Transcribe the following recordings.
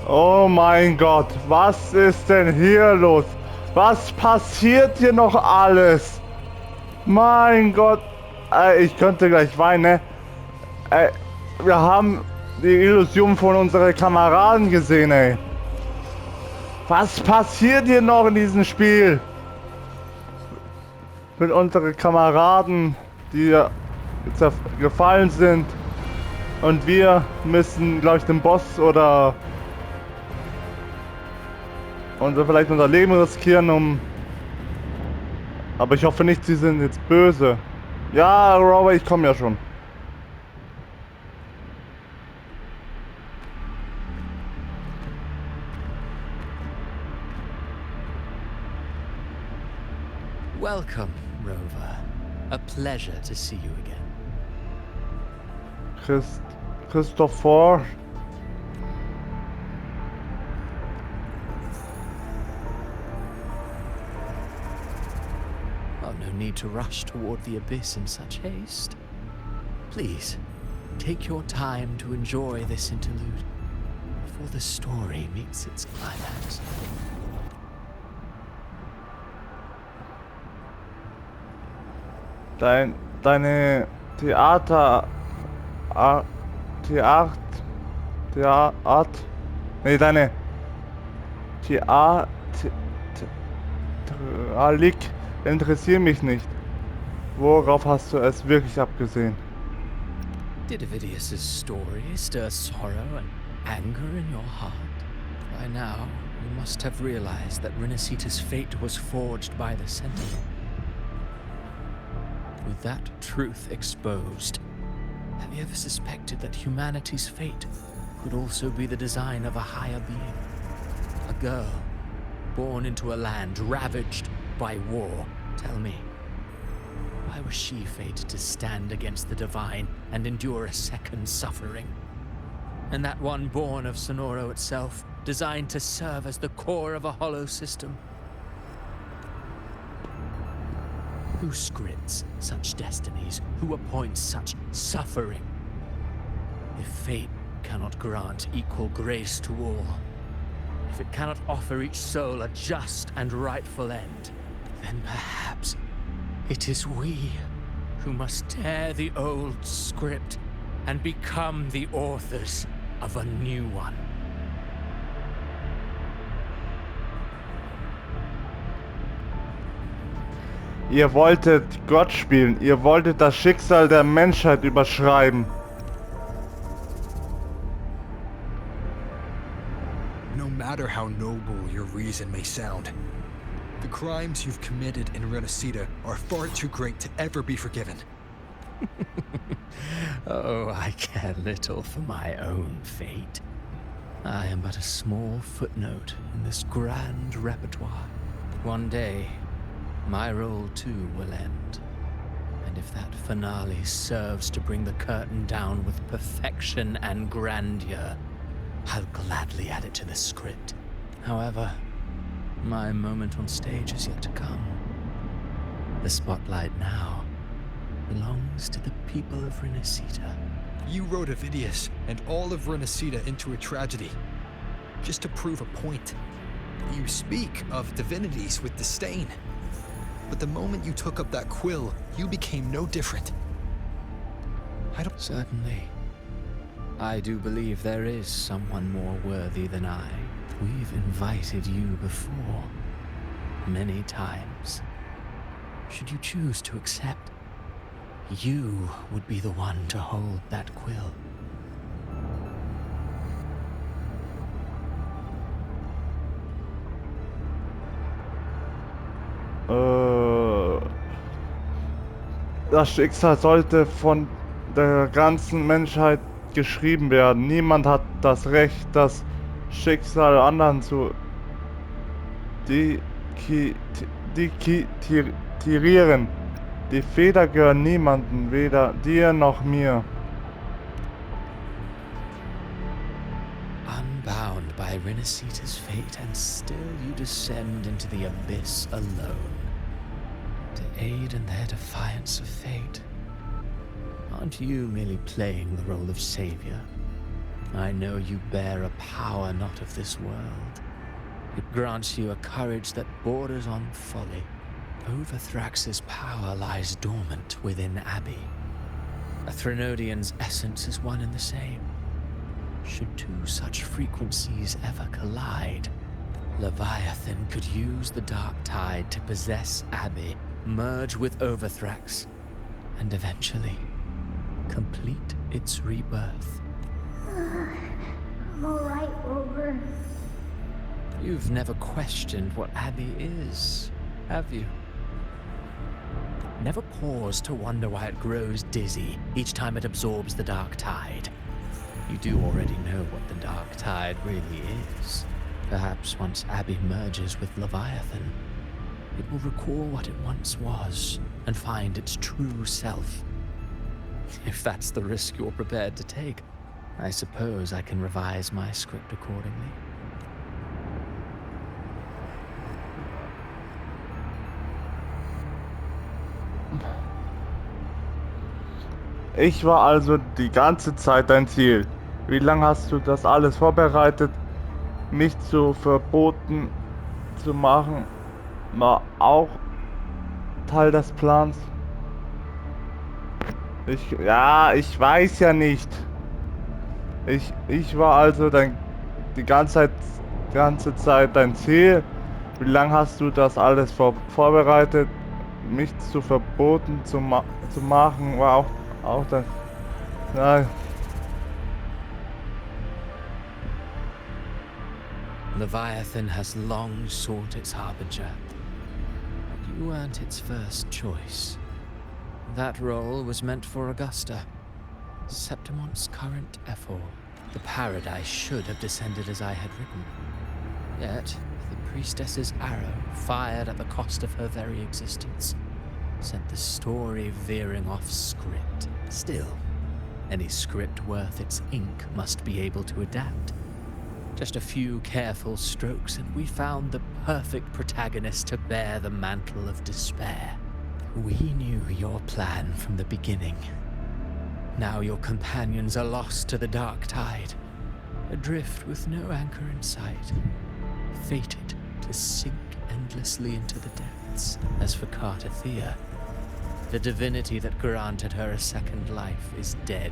Oh mein Gott, was ist denn hier los? Was passiert hier noch alles? Mein Gott, ich könnte gleich weinen, ne? Ey, wir haben die Illusion von unseren Kameraden gesehen, ey. Was passiert hier noch in diesem Spiel? Mit unseren Kameraden, die gefallen sind. Und wir müssen, glaube ich, den Boss oder vielleicht unser Leben riskieren, um... Aber ich hoffe nicht, sie sind jetzt böse. Ja, Robert, ich komme ja schon. Welcome, Rover. A pleasure to see you again. Christopher. Well, no need to rush toward the abyss in such haste. Please, take your time to enjoy this interlude before the story meets its climax. Deine Theater... Nee, deine Theatralik interessiert mich nicht. Worauf hast du es wirklich abgesehen? Did Ovidius's story stir sorrow and anger in your heart? By now, you must have realized that Renacita's fate was forged by the Sentinel. With that truth exposed, have you ever suspected that humanity's fate could also be the design of a higher being? A girl, born into a land ravaged by war. Tell me, why was she fated to stand against the divine and endure a second suffering? And that one born of Sonoro itself, designed to serve as the core of a hollow system? Who scripts such destinies? Who appoints such suffering? If fate cannot grant equal grace to all, if it cannot offer each soul a just and rightful end, then perhaps it is we who must tear the old script and become the authors of a new one. Ihr wolltet Gott spielen, ihr wolltet das Schicksal der Menschheit überschreiben. No matter how noble your reason may sound, the crimes you've committed in Renacita are far too great to ever be forgiven. Oh, I care little for my own fate. I am but a small footnote in this grand repertoire. One day, my role too will end. And if that finale serves to bring the curtain down with perfection and grandeur, I'll gladly add it to the script. However, my moment on stage is yet to come. The spotlight now belongs to the people of Renacita. You wrote Ovidius and all of Renacita into a tragedy, just to prove a point. You speak of divinities with disdain. But the moment you took up that quill, you became no different. Certainly. I do believe there is someone more worthy than I. We've invited you before, many times. Should you choose to accept, you would be the one to hold that quill. Das Schicksal sollte von der ganzen Menschheit geschrieben werden. Niemand hat das Recht, das Schicksal anderen zu diktieren. Die Feder gehören niemandem, weder dir noch mir. Unbound by Renacita's fate, and still you descend into the abyss alone. To aid in their defiance of fate. Aren't you merely playing the role of savior? I know you bear a power not of this world. It grants you a courage that borders on folly. Overthrax's power lies dormant within Abbey. A Threnodian's essence is one and the same. Should two such frequencies ever collide, Leviathan could use the dark tide to possess Abbey, merge with Overthrax, and eventually complete its rebirth. I'm alright, Rover. You've never questioned what Abbey is, have you? Never paused to wonder why it grows dizzy each time it absorbs the dark tide. You do already know what the dark tide really is. Perhaps once Abbey merges with Leviathan, it will recall what it once was and find its true self. If that's the risk you're prepared to take, I suppose I can revise my script accordingly. Ich war also die ganze Zeit dein Ziel. Wie lange hast du das alles vorbereitet? Mich zu verboten zu machen, war auch Teil des Plans. Ich weiß ja nicht. Ich war also die ganze Zeit dein Ziel. Wie lange hast du das alles vorbereitet? Mich zu verboten zu machen, war auch das. Ja. Leviathan has long sought its harbinger, but you weren't its first choice. That role was meant for Augusta, Septimon's current ephor. The paradise should have descended as I had written. Yet, the priestess's arrow, fired at the cost of her very existence, sent the story veering off script. Still, any script worth its ink must be able to adapt. Just a few careful strokes and we found the perfect protagonist to bear the mantle of despair. We knew your plan from the beginning. Now your companions are lost to the dark tide, adrift with no anchor in sight, fated to sink endlessly into the depths. As for Cartathea, the divinity that granted her a second life is dead.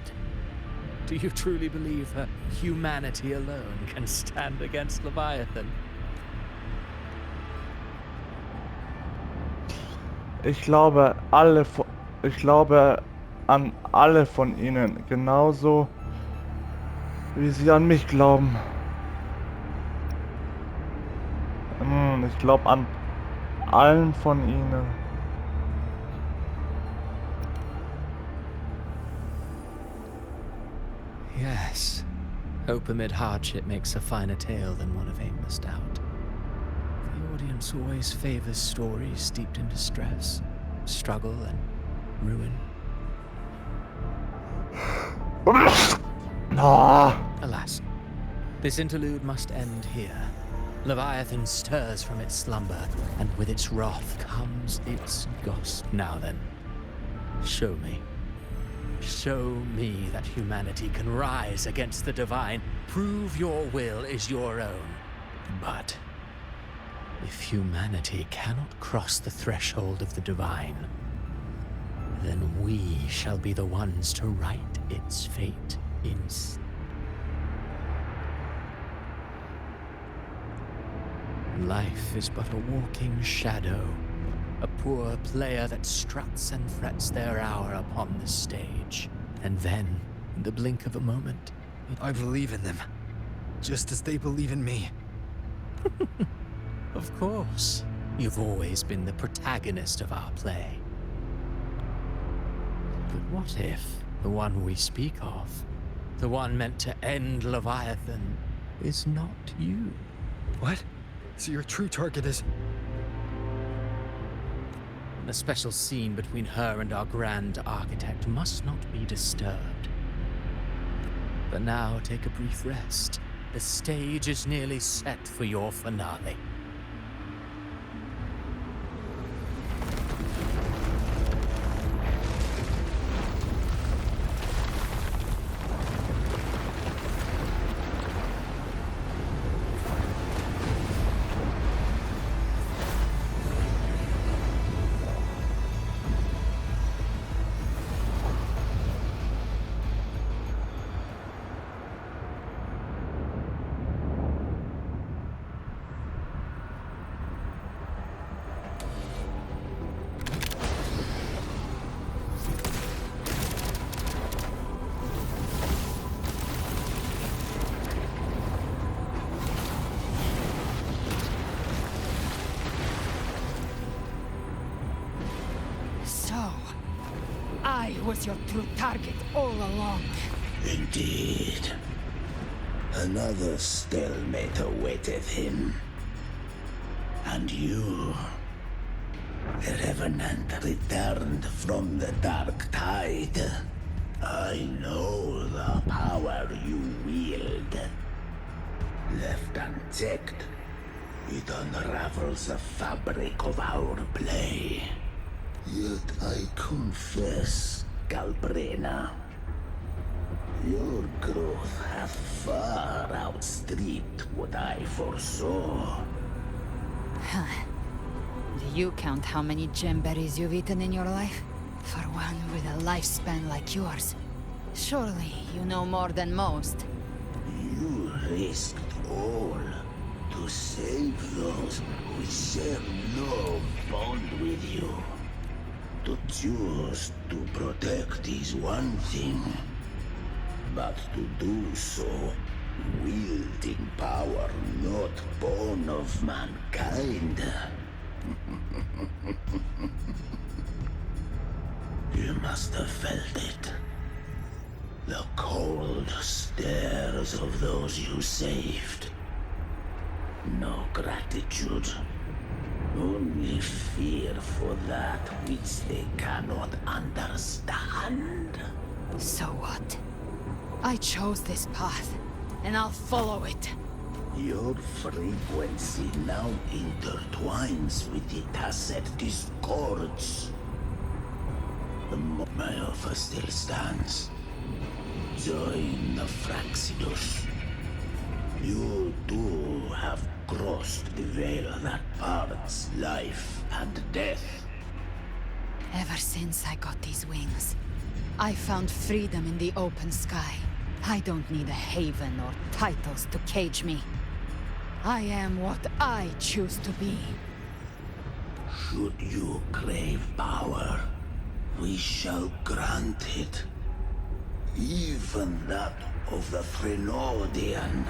Do you truly believe her humanity alone can stand against Leviathan? Ich glaube an alle von ihnen, genauso wie sie an mich glauben. Ich glaube an allen von ihnen. Yes. Hope amid hardship makes a finer tale than one of aimless doubt. The audience always favors stories steeped in distress, struggle, and ruin. Alas, this interlude must end here. Leviathan stirs from its slumber, and with its wrath comes its ghost. Now then, show me. Show me that humanity can rise against the divine. Prove your will is your own. But if humanity cannot cross the threshold of the divine, then we shall be the ones to right its fate instead. Life is but a walking shadow, a poor player that struts and frets their hour upon the stage. And then, in the blink of a moment, I believe in them, just as they believe in me. Of course, you've always been the protagonist of our play. But what if the one we speak of, the one meant to end Leviathan, is not you? What? So your true target is... The special scene between her and our grand architect must not be disturbed. But now take a brief rest. The stage is nearly set for your finale. was your true target all along. Indeed. Another stalemate awaited him. And you, the Revenant, returned from the Dark Tide. I know the power you wield. Left unchecked, it unravels the fabric of our play. Yet I confess, Galbrena, your growth hath far outstripped what I foresaw. Do you count how many gemberries you've eaten in your life? For one with a lifespan like yours, surely you know more than most. You risked all to save those who share no bond with you. To choose to protect is one thing, but to do so wielding power not born of mankind. You must have felt it. The cold stares of those you saved. No gratitude. Only fear for that which they cannot understand. So what? I chose this path, and I'll follow it. Your frequency now intertwines with the tacet discords. My offer still stands. Join the Fraxidus. You too have crossed the veil that parts life and death. Ever since I got these wings, I found freedom in the open sky. I don't need a haven or titles to cage me. I am what I choose to be. Should you crave power, we shall grant it. Even that of the Frenodian.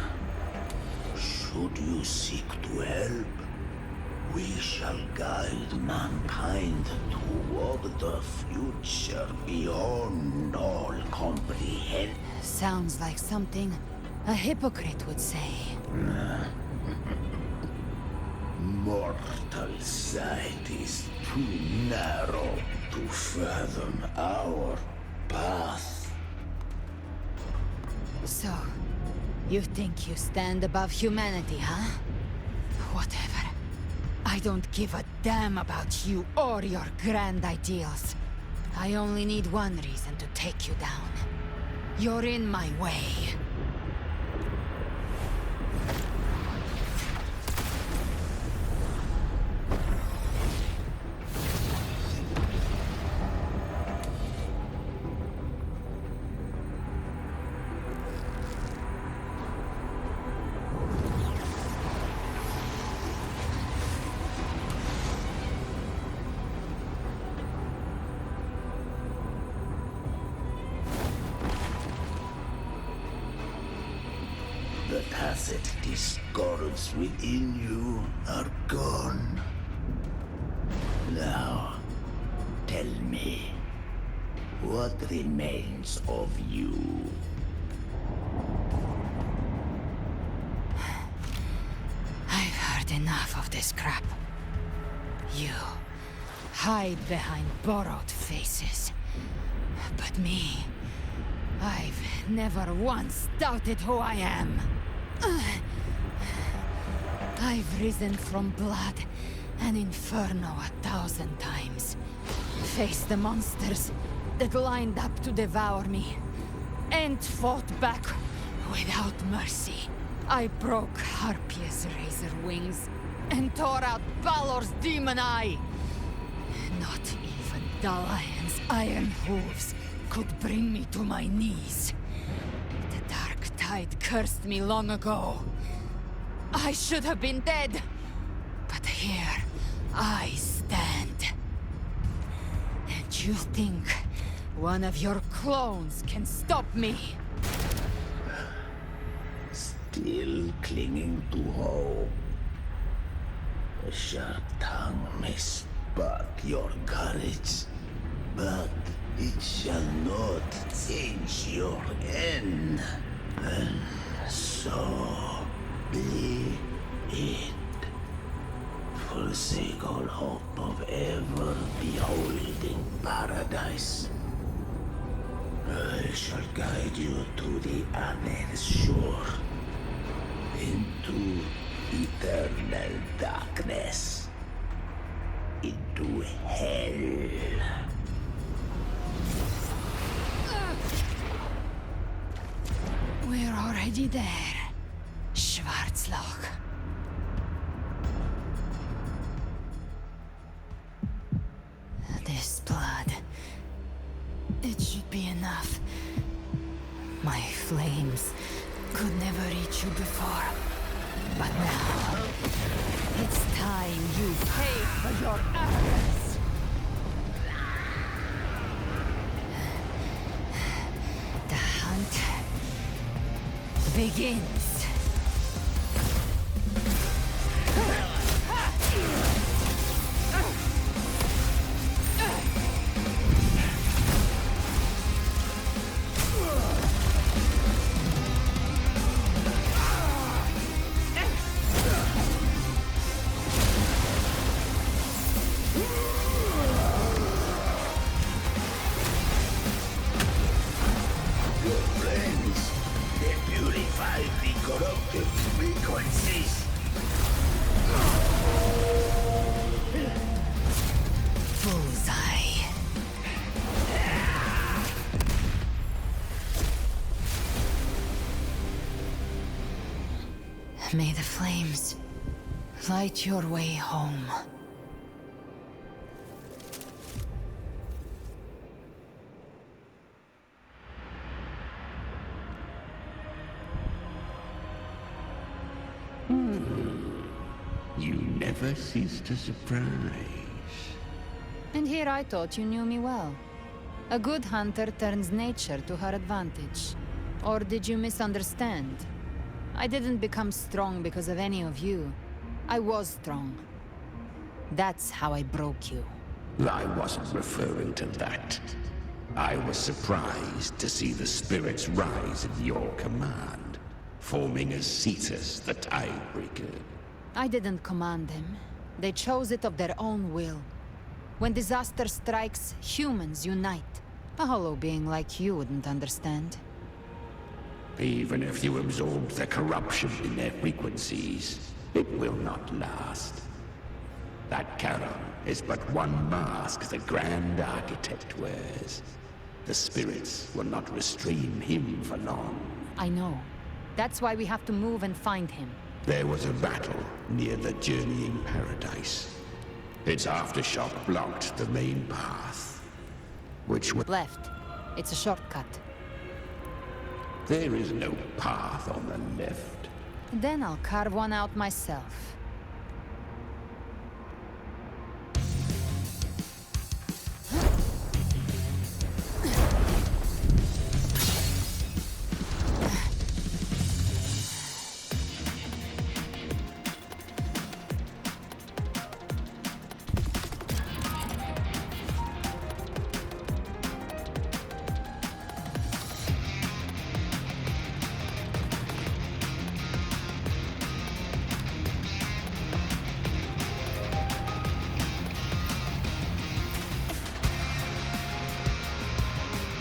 Should you seek to help, we shall guide mankind toward the future beyond all comprehension. Sounds like something a hypocrite would say. Mortal sight is too narrow to fathom our path. So, you think you stand above humanity, huh? Whatever. I don't give a damn about you or your grand ideals. I only need one reason to take you down. You're in my way. The tacit discords within you are gone. Now, tell me, what remains of you? I've heard enough of this crap. You hide behind borrowed faces. But me, I've never once doubted who I am. I've risen from blood and inferno 1,000 times. Faced the monsters that lined up to devour me. And fought back without mercy. I broke Harpia's razor wings and tore out Balor's demon eye. Not even Dalahan's iron hooves could bring me to my knees. The Dark Tide cursed me long ago. I should have been dead. But here I stand. And you think one of your clones can stop me? Still clinging to hope. A sharp tongue may spark your courage, but it shall not change your end. And so be it. Forsake all hope of ever beholding paradise. I shall guide you to the other shore, into eternal darkness, into hell. We're already there, Schwarzloch. This blood, it should be enough. My flames could never reach you before, but now it's time you pay for your errors. The hunt begins. May the flames light your way home. You never cease to surprise. And here I thought you knew me well. A good hunter turns nature to her advantage. Or did you misunderstand? I didn't become strong because of any of you. I was strong. That's how I broke you. I wasn't referring to that. I was surprised to see the spirits rise at your command, forming as Cetus the Tidebreaker. I didn't command them. They chose it of their own will. When disaster strikes, humans unite. A hollow being like you wouldn't understand. Even if you absorb the corruption in their frequencies, it will not last. That Charon is but one mask the Grand Architect wears. The spirits will not restrain him for long. I know. That's why we have to move and find him. There was a battle near the Journeying Paradise. Its aftershock blocked the main path, which was... Left. It's a shortcut. There is no path on the left. Then I'll carve one out myself.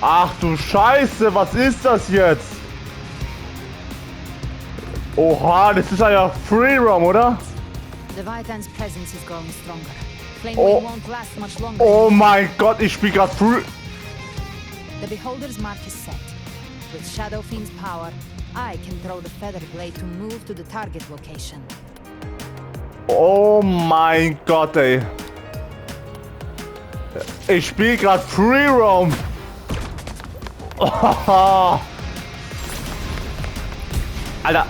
Ach du Scheiße, was ist das jetzt? Oha, das ist ja Free Roam, oder? The Vitan's presence is growing stronger. Flame won't last much longer. Oh mein Gott, ich spiel grad Free... The Beholder's mark is set. With Shadow Fiend's power, I can throw the Feather Blade to move to the target location. Oh mein Gott, ey. Ich spiel grad Free Roam. Oh. Alter.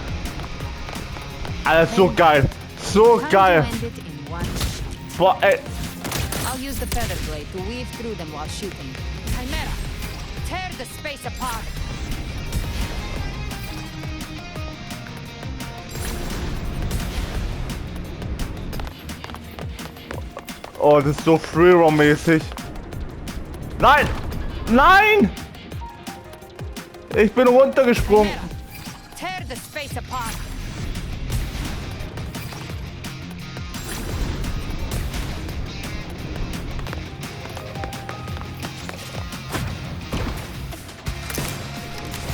Alter, so geil. So geil. Boah, ey. I'll use the Feather Blade to weave through them while shooting. Chimera, tear the space apart. Oh, das ist so Free-Roam-mäßig. Nein! Nein! Ich bin runtergesprungen. Tear the space apart.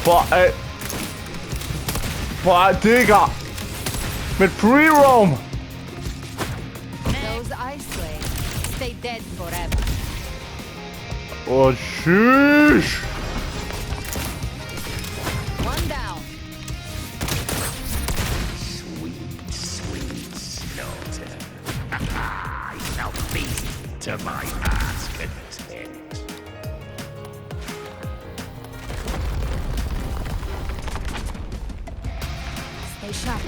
Boah, ey. Boah, Digga. Mit Free-Roam. Those ice slaves stay dead forever. Oh, tschüss. One down. Sweet, sweet slaughter. I shall feast to my heart's content. Stay sharp.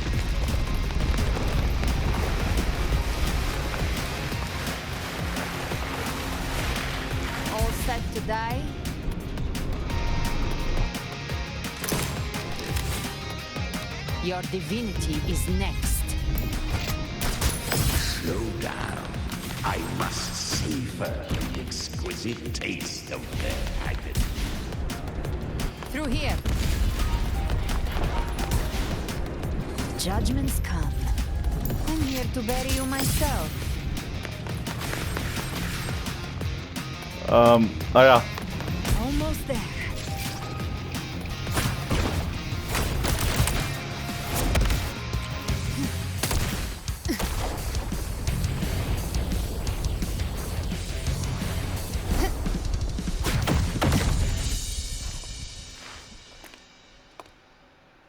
All set to die? Your divinity is next. Slow down. I must savor the exquisite taste of their agony. Through here. Judgments come. I'm here to bury you myself. Oh ja. Almost there.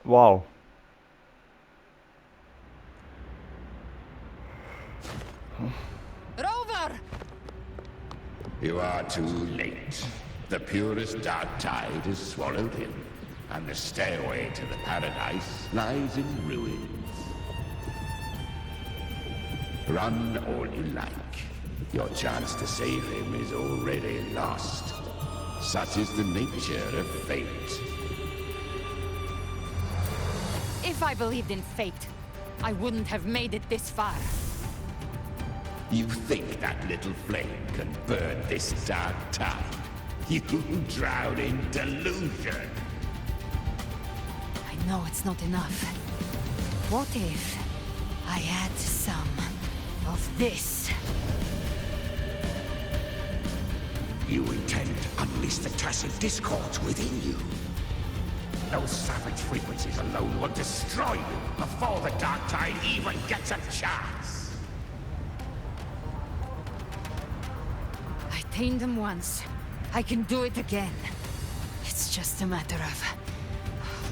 Wow. Rover! You are too late. The purest dark tide has swallowed him, and the stairway to the paradise lies in ruins. Run all you like. Your chance to save him is already lost. Such is the nature of fate. If I believed in fate, I wouldn't have made it this far. You think that little flame can burn this dark tide? You drown in delusion. I know it's not enough. What if I add some of this? You intend to unleash the tacit discords within you. Those savage frequencies alone will destroy you before the dark tide even gets a chance. I tamed them once. I can do it again. It's just a matter of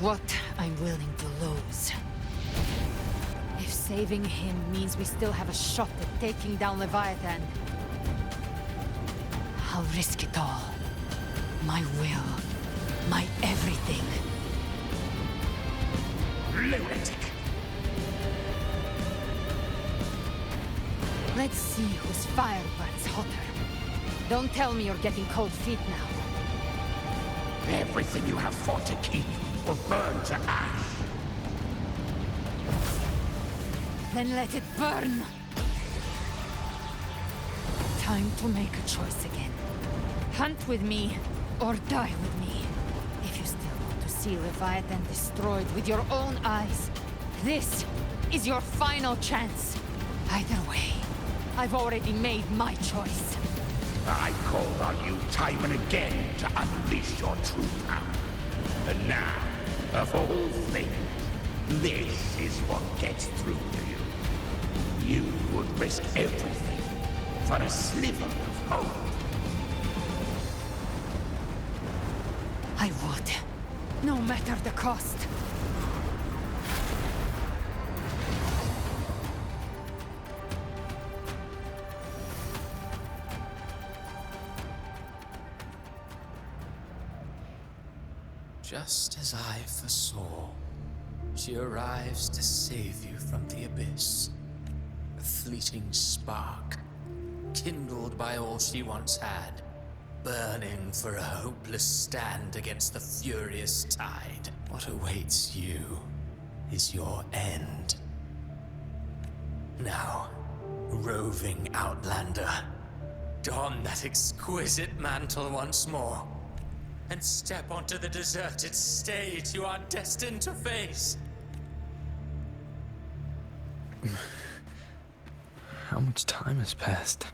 what I'm willing to lose. If saving him means we still have a shot at taking down Leviathan, I'll risk it all. My will, my everything. Lunatic! Let's see whose fire burns hotter. Don't tell me you're getting cold feet now. Everything you have fought to keep will burn to ash. Then let it burn! Time to make a choice again. Hunt with me, or die with me. If you still want to see Leviathan destroyed with your own eyes, this is your final chance. Either way, I've already made my choice. I called on you time and again to unleash your true power. And now, of all things, this is what gets through to you. You would risk everything for a sliver of hope. I would, no matter the cost. Just as I foresaw, she arrives to save you from the abyss. A fleeting spark, kindled by all she once had, burning for a hopeless stand against the furious tide. What awaits you is your end. Now, roving outlander, don that exquisite mantle once more. and step onto the deserted stage you are destined to face. How much time has passed?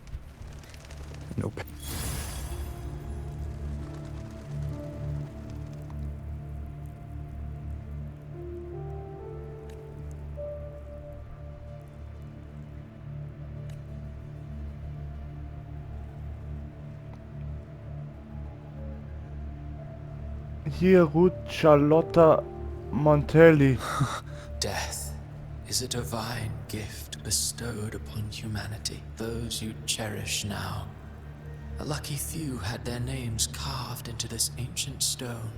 Nope. Hier ruht Charlotta Montelli. Death is a divine gift bestowed upon humanity. Those you cherish now. A lucky few had their names carved into this ancient stone.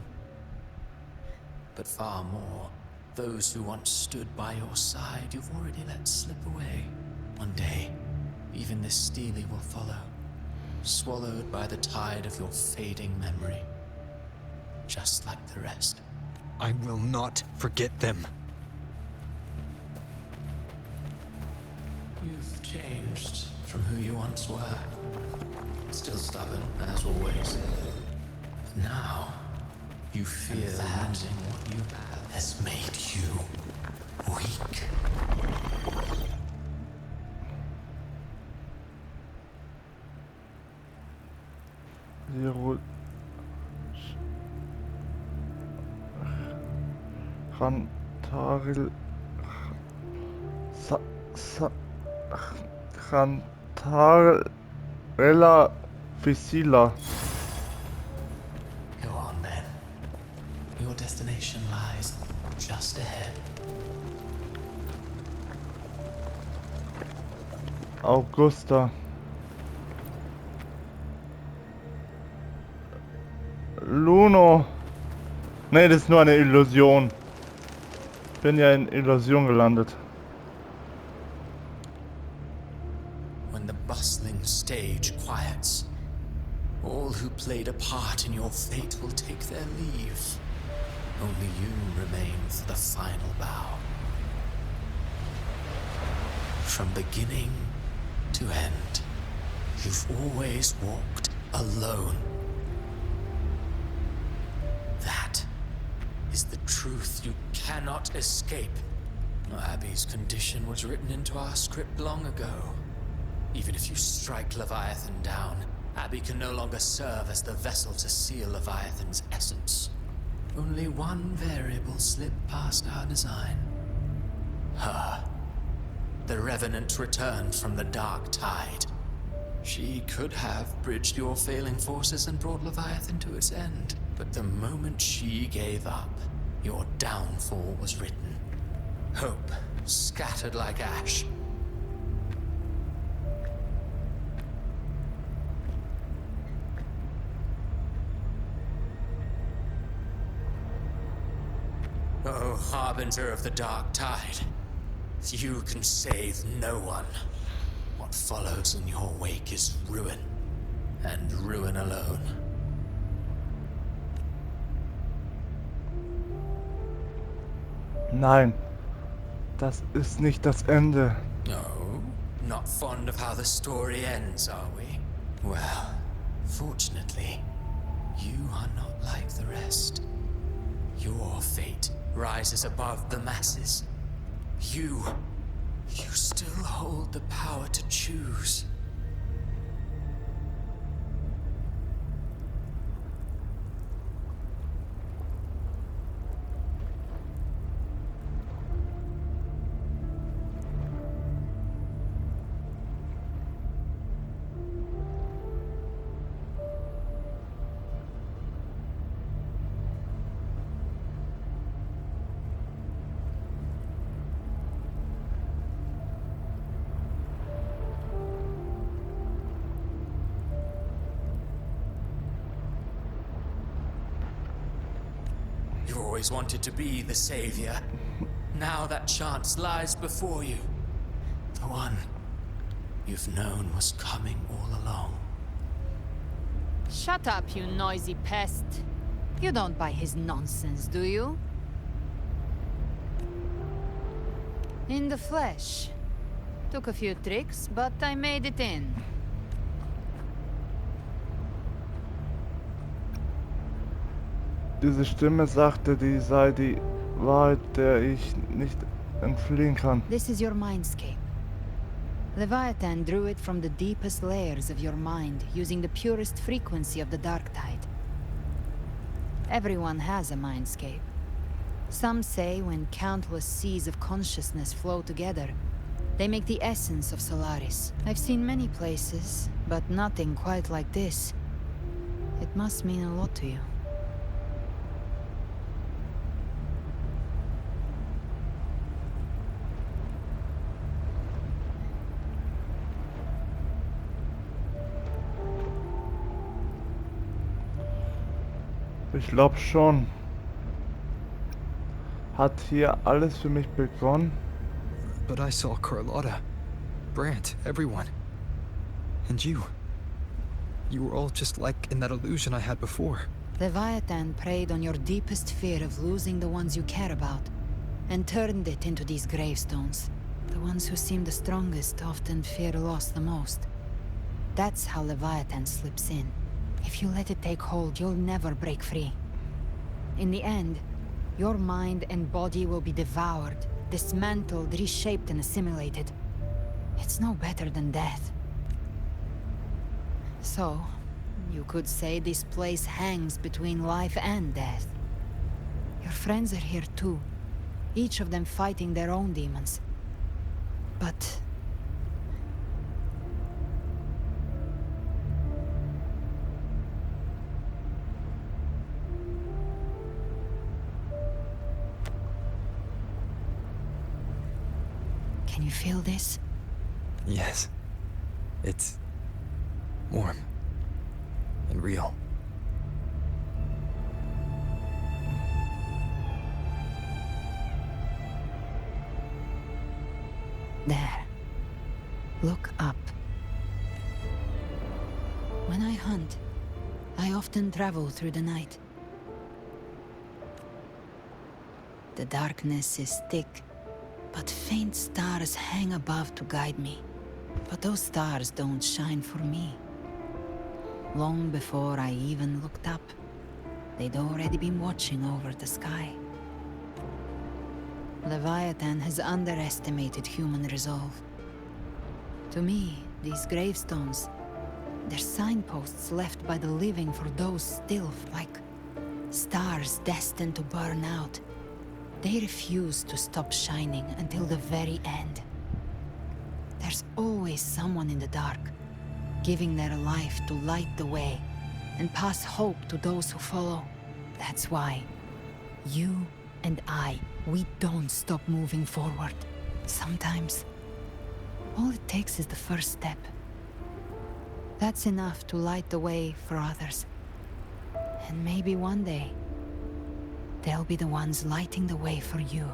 But far more, those who once stood by your side you've already let slip away. One day, even this stele will follow, swallowed by the tide of your fading memory. Just like the rest. I will not forget them. You've changed from who you once were. Still stubborn, as always. But now, you fear losing what you have has made you weak. Hier ruht Chantarella Visila. Go on then. Your destination lies just ahead. Augusta. Luno. Nee, das ist nur eine Illusion. Bin ja in Illusion gelandet. When the bustling stage quiets, all who played a part in your fate will take their leave. Only you remain for the final bow. From beginning to end, you've always walked alone. That is the truth you cannot escape. Abby's condition was written into our script long ago. Even if you strike Leviathan down, Abby can no longer serve as the vessel to seal Leviathan's essence. Only one variable slipped past our design. Her. The Revenant returned from the dark tide. She could have bridged your failing forces and brought Leviathan to its end. But the moment she gave up, your downfall was written. Hope scattered like ash. Oh, harbinger of the dark tide. You can save no one. What follows in your wake is ruin, and ruin alone. Nein, das ist nicht das Ende. No, not fond of how the story ends, are we? Well, fortunately, you are not like the rest. Your fate rises above the masses. You still hold the power to choose. You always wanted to be the savior. Now that chance lies before you. The one you've known was coming all along. Shut up, you noisy pest. You don't buy his nonsense, do you? In the flesh. Took a few tricks, but I made it in. Diese Stimme sagte, die sei die Wahrheit, der ich nicht entfliehen kann. This is your mindscape. Leviathan drew it from the deepest layers of your mind, using the purest frequency of the dark tide. Everyone has a mindscape. Some say when countless seas of consciousness flow together, they make the essence of Solaris. I've seen many places, but nothing quite like this. It must mean a lot to you. Ich glaube schon. Hat hier alles für mich begonnen? But I saw Carlotta, Brant, everyone. And you. You were all just like in that illusion I had before. Leviathan preyed on your deepest fear of losing the ones you care about, and turned it into these gravestones. The ones who seem the strongest often fear loss the most. That's how Leviathan slips in. If you let it take hold, you'll never break free. In the end, your mind and body will be devoured, dismantled, reshaped, and assimilated. It's no better than death. So, you could say this place hangs between life and death. Your friends are here too, each of them fighting their own demons. But... can you feel this? Yes. It's warm and real. There. Look up. When I hunt, I often travel through the night. The darkness is thick, but faint stars hang above to guide me. But those stars don't shine for me. Long before I even looked up, they'd already been watching over the sky. Leviathan has underestimated human resolve. To me, these gravestones, they're signposts left by the living for those still, like stars destined to burn out. They refuse to stop shining until the very end. There's always someone in the dark, giving their life to light the way and pass hope to those who follow. That's why you and I, we don't stop moving forward. Sometimes, all it takes is the first step. That's enough to light the way for others. And maybe one day, they'll be the ones lighting the way for you.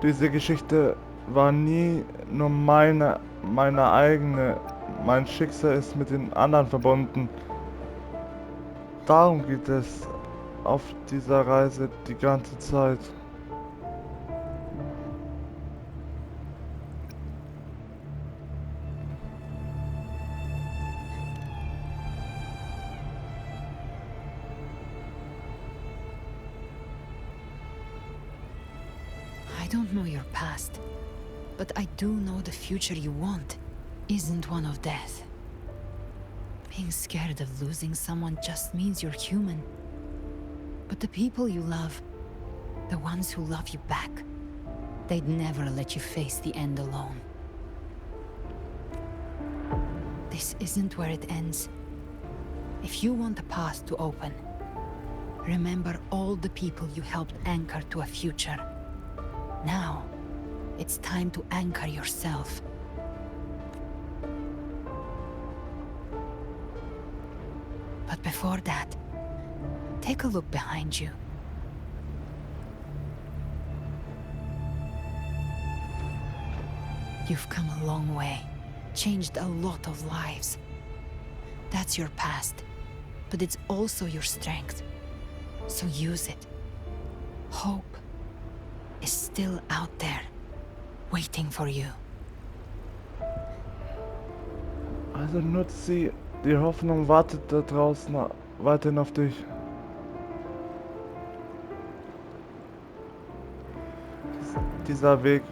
Diese Geschichte war nie nur meine eigene. Mein Schicksal ist mit den anderen verbunden. Darum geht es auf dieser Reise die ganze Zeit. I don't know your past, but I do know the future you want isn't one of death. Being scared of losing someone just means you're human. But the people you love, the ones who love you back, they'd never let you face the end alone. This isn't where it ends. If you want a path to open, remember all the people you helped anchor to a future. Now, it's time to anchor yourself. But before that, take a look behind you. You've come a long way, changed a lot of lives. That's your past, but it's also your strength. So use it. Hope. is still out there, waiting for you. Also nutz sie. Die Hoffnung wartet da draußen weiterhin auf dich. Dieser Weg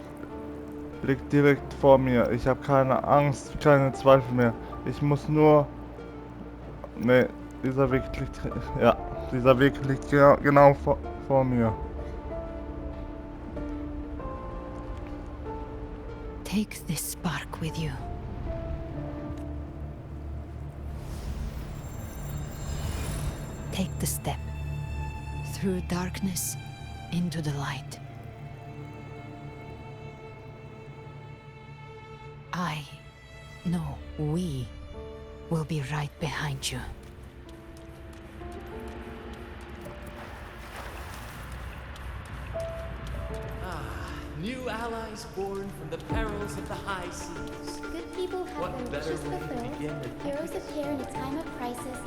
liegt direkt vor mir. Ich habe keine Angst, keine Zweifel mehr. Ich muss nur... Nee, dieser Weg liegt... Ja, dieser Weg liegt genau vor mir. Take this spark with you. Take the step. Through darkness, into the light. We will be right behind you. New allies born from the perils of the high seas. Good people have What their better wishes way to fulfilled. begin than Heroes appear in a time of crisis.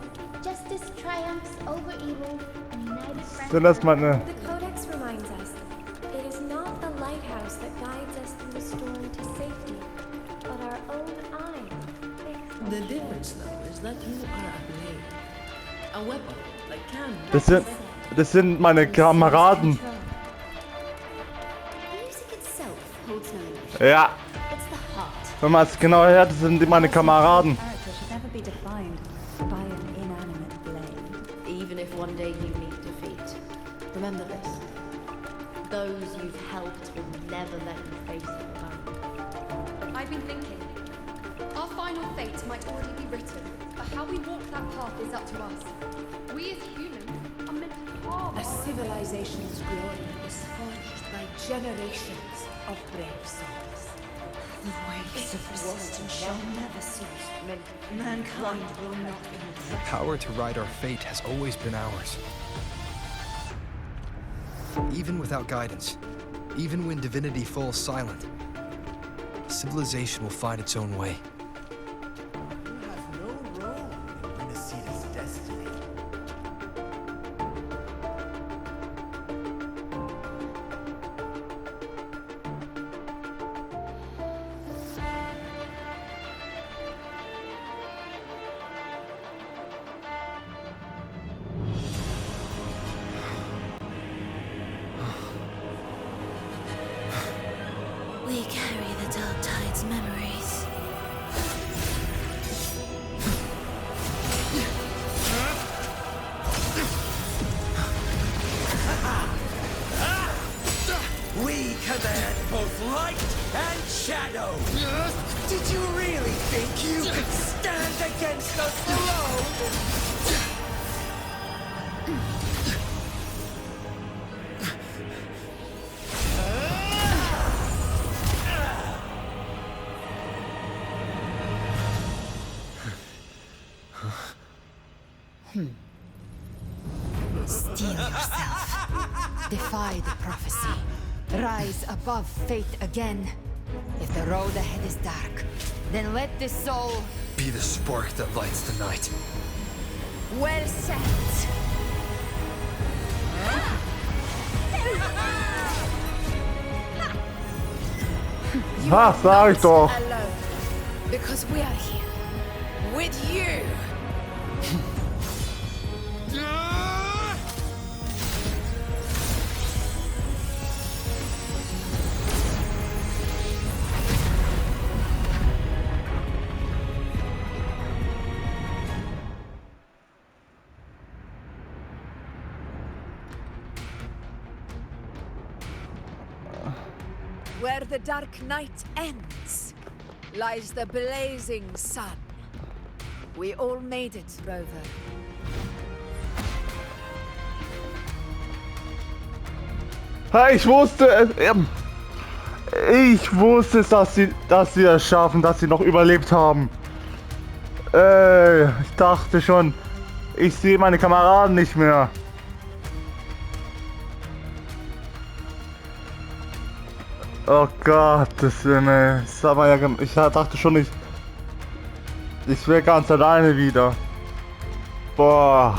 Justice triumphs over evil. And united So, lass mal ne. The Codex reminds us, it is not the lighthouse that guides us through the storm to safety, but our own eyes. The difference, though, is that you are a blade. A weapon that can... Das sind meine Kameraden. Music itself holds no emotion. Ja, It's the heart. wenn man es genau hört, das sind meine Kameraden. Character should never be defined by an inanimate blade. Even if one day you meet defeat, remember this. Those you've helped will never let you face it alone. I've been thinking. Our final fate might already be written, but how we walk that path is up to us. We as humans are meant to carve A civilization's glory is forged by generations of brave souls. The waves of resistance shall never cease. Mankind will not be The power to ride our fate has always been ours. Even without guidance, even when divinity falls silent, civilization will find its own way. You have no role in Renaceda's destiny. We carry the Dark Tide's memories. We command both light and shadow. Did you really think you could stand against us alone? Steel yourself. Defy the prophecy. Rise above fate again. If the road ahead is dark, then let this soul... Be the spark that lights the night. Well said. Sag ich doch. Alone. Because we are here. With you. Where the dark night ends, lies the blazing sun. We all made it, Rover. Ich wusste es, dass sie es schaffen, dass sie noch überlebt haben. Ich dachte schon, ich sehe meine Kameraden nicht mehr. Oh Gott, ich dachte schon, ich wäre ganz alleine wieder. Boah.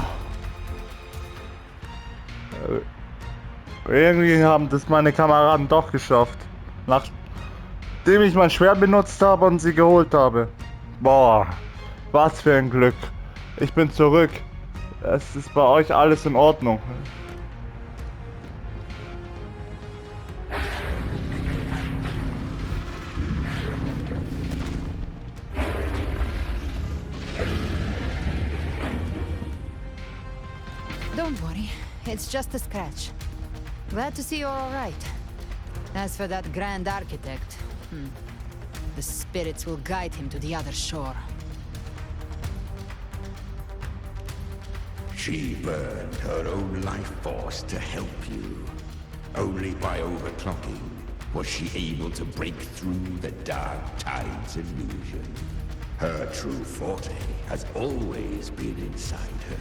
Irgendwie haben das meine Kameraden doch geschafft. Nachdem ich mein Schwert benutzt habe und sie geholt habe. Boah, was für ein Glück. Ich bin zurück. Es ist bei euch alles in Ordnung. Don't worry, it's just a scratch. Glad to see you're all right. As for that Grand Architect, the spirits will guide him to the other shore. She burned her own life force to help you. Only by overclocking was she able to break through the Dark Tide's illusion. Her true forte has always been inside her.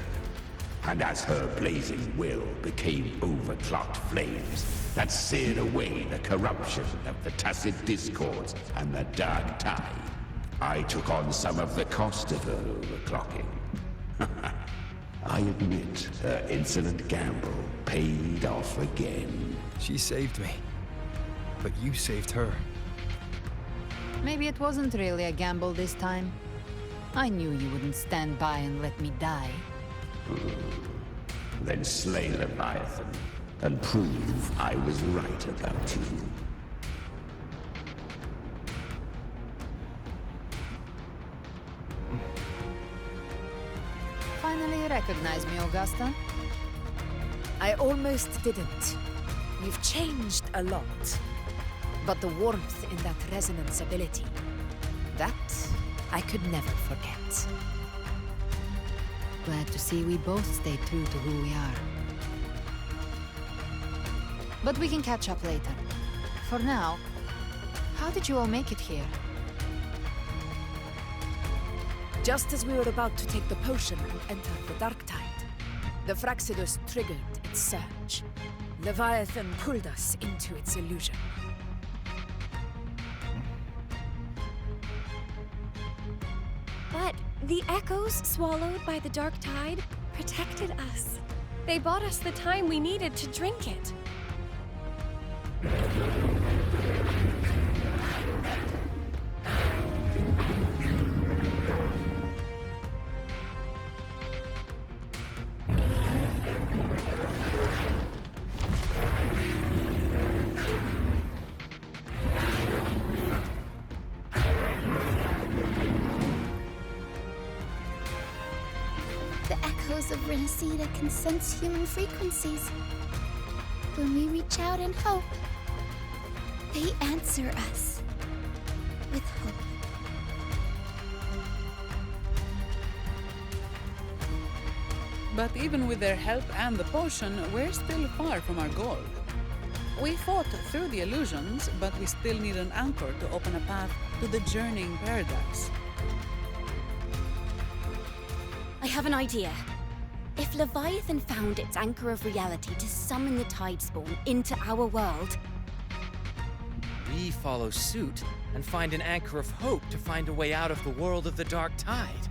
And as her blazing will became overclocked flames that seared away the corruption of the tacit discords and the Dark Tide, I took on some of the cost of her overclocking. I admit her insolent gamble paid off again. She saved me. But you saved her. Maybe it wasn't really a gamble this time. I knew you wouldn't stand by and let me die. Then slay Leviathan and prove I was right about you. Finally recognize me, Augusta? I almost didn't. You've changed a lot. But the warmth in that resonance ability, that I could never forget. Glad to see we both stayed true to who we are. But we can catch up later. For now, how did you all make it here? Just as we were about to take the potion and enter the Dark Tide, the Fraxidus triggered its surge. Leviathan pulled us into its illusion. But the echoes swallowed by the Dark Tide protected us. They bought us the time we needed to drink it. Of Renacida can sense human frequencies. When we reach out in hope, they answer us with hope. But even with their help and the potion, we're still far from our goal. We fought through the illusions, but we still need an anchor to open a path to the journeying paradise. I have an idea. If Leviathan found its anchor of reality to summon the Tidespawn into our world, we follow suit and find an anchor of hope to find a way out of the world of the Dark Tide.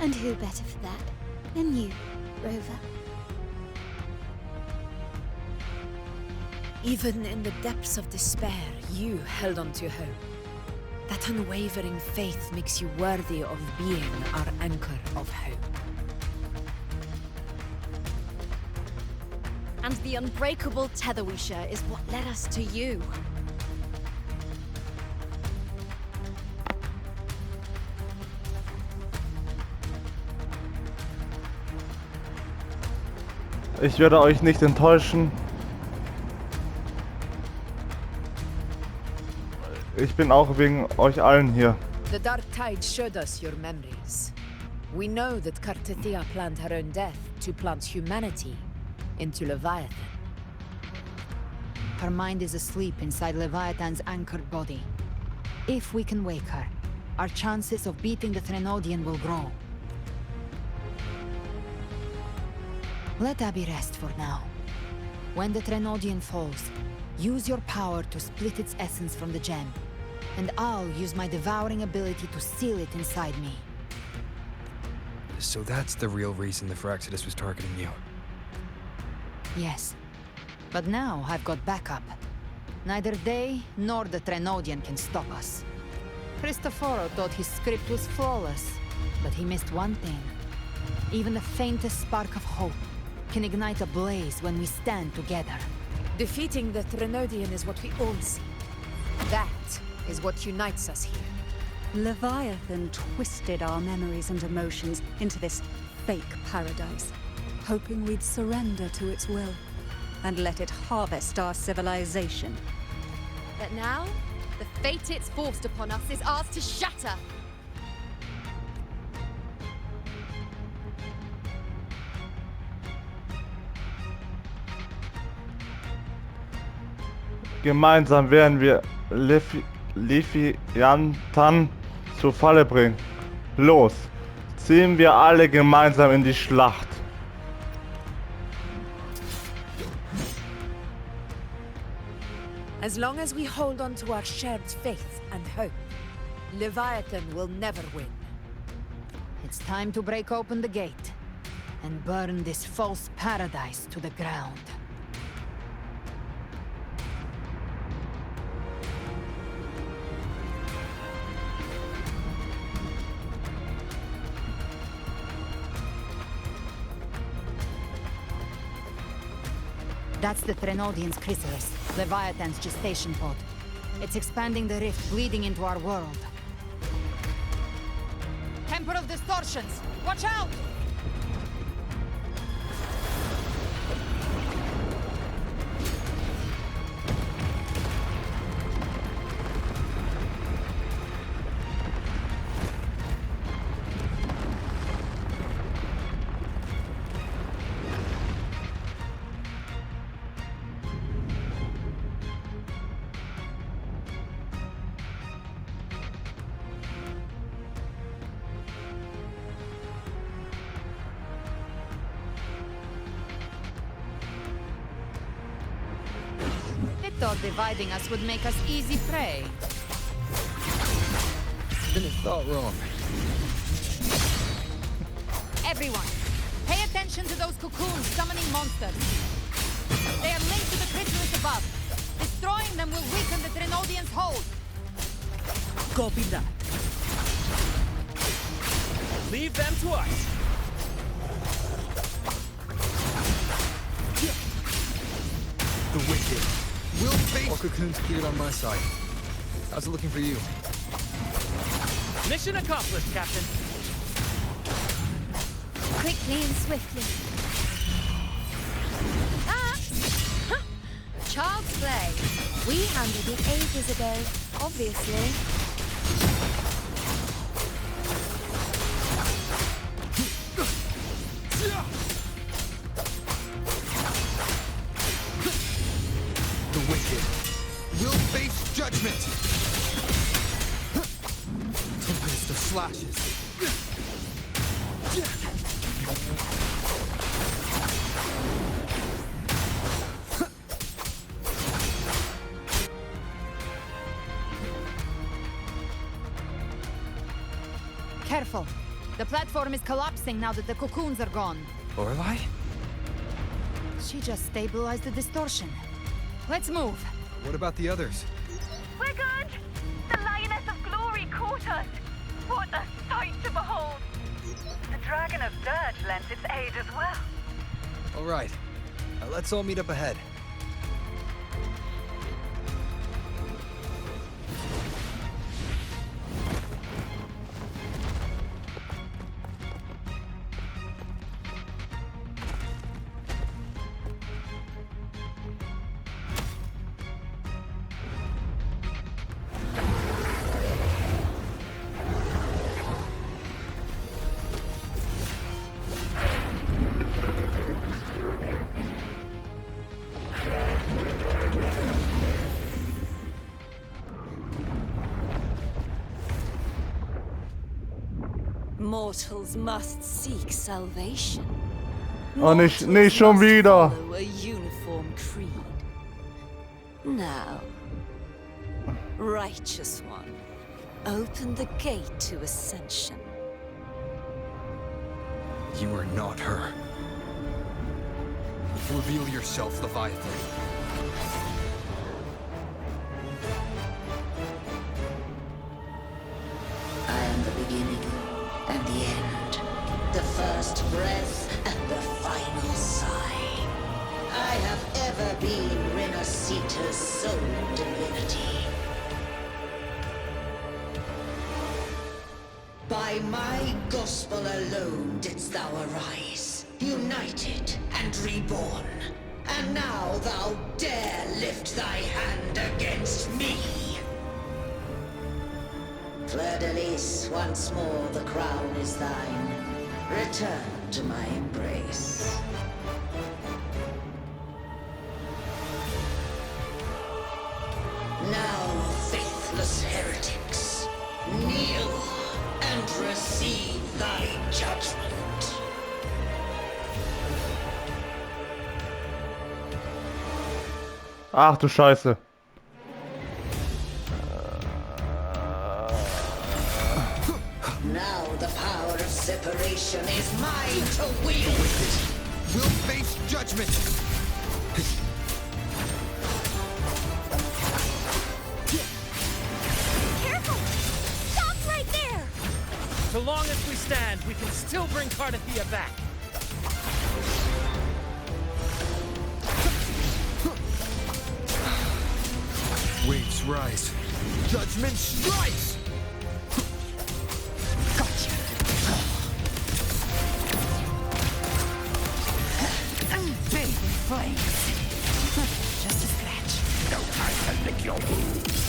And who better for that than you, Rover? Even in the depths of despair, you held on to hope. That unwavering faith makes you worthy of being our anchor of hope. and the unbreakable tether we share is what led us to you. Ich werde euch nicht enttäuschen. Ich bin auch wegen euch allen hier. The Dark Tide showed us your memories. We know that Kartathea planned her own death to plant humanity into Leviathan. Her mind is asleep inside Leviathan's anchored body. If we can wake her, our chances of beating the Threnodian will grow. Let Abby rest for now. When the Threnodian falls, use your power to split its essence from the gem. And I'll use my devouring ability to seal it inside me. So that's the real reason the Fraxidus was targeting you. Yes. But now I've got backup. Neither they nor the Trenodian can stop us. Cristoforo thought his script was flawless, but he missed one thing. Even the faintest spark of hope can ignite a blaze when we stand together. Defeating the Trenodian is what we all see. That is what unites us here. Leviathan twisted our memories and emotions into this fake paradise, hoping we'd surrender to its will and let it harvest our civilization. But now, the fate it's forced upon us is ours to shatter. Gemeinsam werden wir Leviathan zur Falle bringen. Los, ziehen wir alle gemeinsam in die Schlacht. As long as we hold on to our shared faith and hope, Leviathan will never win. It's time to break open the gate and burn this false paradise to the ground. That's the Trenodian's chrysalis, Leviathan's gestation pod. It's expanding the rift, bleeding into our world. Temper of distortions! Watch out! Thought dividing us would make us easy prey. Been a thought wrong. Everyone, pay attention to those cocoons summoning monsters. They are linked to the chrysalis above. Destroying them will weaken the Trenodian's hold. Copy that. Leave them to us. The wicked. We'll face all cocoons cleared on my side. How's it looking for you? Mission accomplished, Captain. Quickly and swiftly. Child's play. We handled it ages ago, obviously. The wicked will face judgment. Tempest of slashes. Careful. The platform is collapsing now that the cocoons are gone. Lorelei? She just stabilized the distortion. Let's move. What about the others? We're good! The Lioness of Glory caught us! What a sight to behold! The Dragon of Dirt lent its aid as well. All right. Let's all meet up ahead. Mortals must seek salvation. Oh, nicht schon wieder. Follow a uniform creed. Now, righteous one, open the gate to ascension. You are not her. Reveal yourself, Leviathan. I am the beginning and the end, the first breath and the final sigh. I have ever been Renacita's sole divinity. By my gospel alone didst thou arise, united and reborn. And now thou dare lift thy hand against me. Fleur-de-Lis, once more the crown is thine. Return to my embrace. Now, faithless heretics, kneel and receive thy judgment. Ach du Scheiße. Now the power of separation is mine to wield. We'll face judgment. Careful! Stop right there! So long as we stand, we can still bring Cardathia back. Waves rise. Judgment strikes! Gotcha. Bathe in flames. Just a scratch. No time to lick your wounds.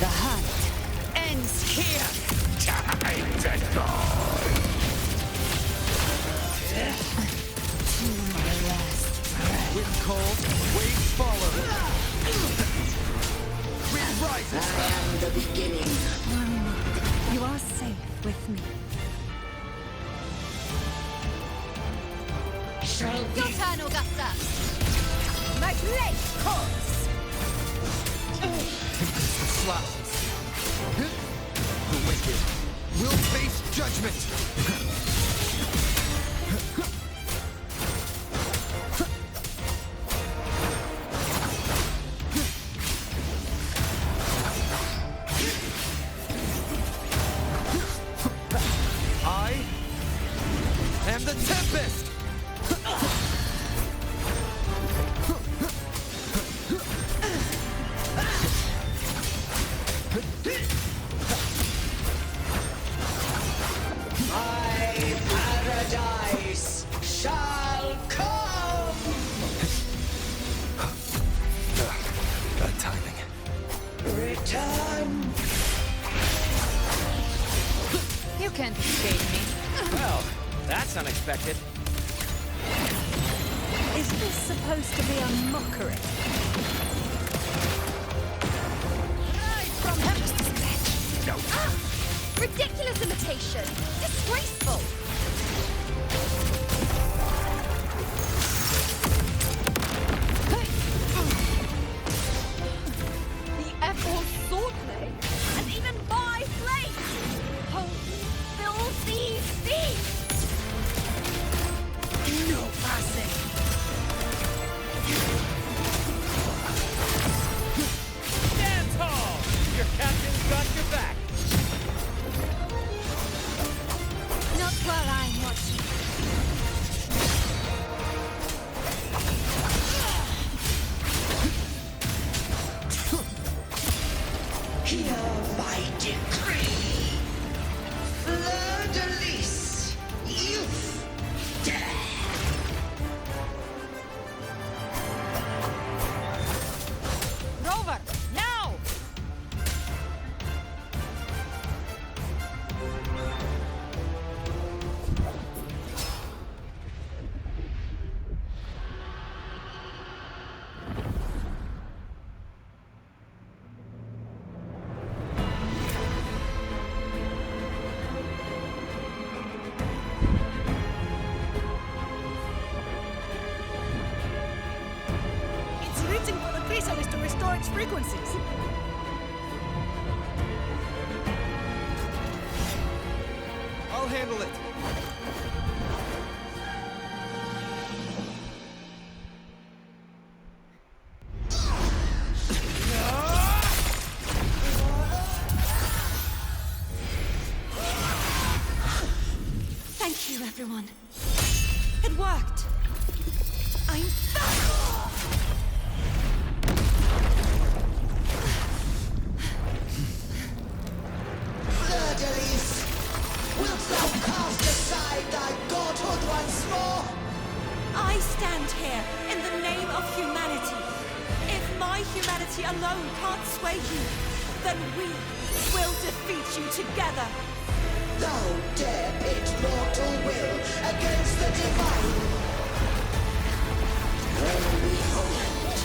The hunt ends here. Time to die. To my last breath. Wind cold, waves follow. Wind rises. I am the beginning. You are safe with me. Shall be Your turn, Augusta. My blade calls. Slashes. The wicked will face judgment. I am the Tempest! my paradise shall come. Bad timing. Return. You can't escape me. Well, that's unexpected. Is this supposed to be a mockery? Right from him. Just a scratch. No. Ah! Ridiculous imitation. Disgraceful. The F4 swordplay, and even my blade. Oh, filthy thief! No passing. Stand tall! Your captain's got your back. Not while I'm watching. Hear my decree. Fleur-de-Lis, youth, dare. Rover, now! It's reaching for the chrysalis to restore its frequencies. I'll handle it. everyone. It worked. I'm back! Fleur-de-lis, wilt thou cast aside thy godhood once more? I stand here in the name of humanity. If my humanity alone can't sway you, then we will defeat you together. Thou dare pit mortal will against the divine. Well, behold,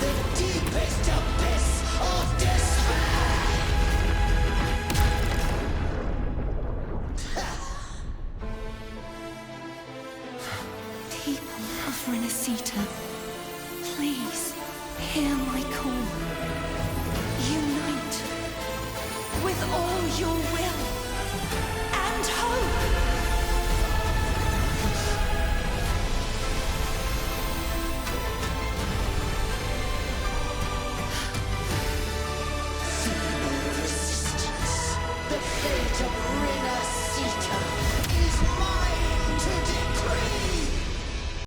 the deepest abyss of despair. People of Renacita, please hear my call. Unite with all your will and hope. Feeble resistance, the fate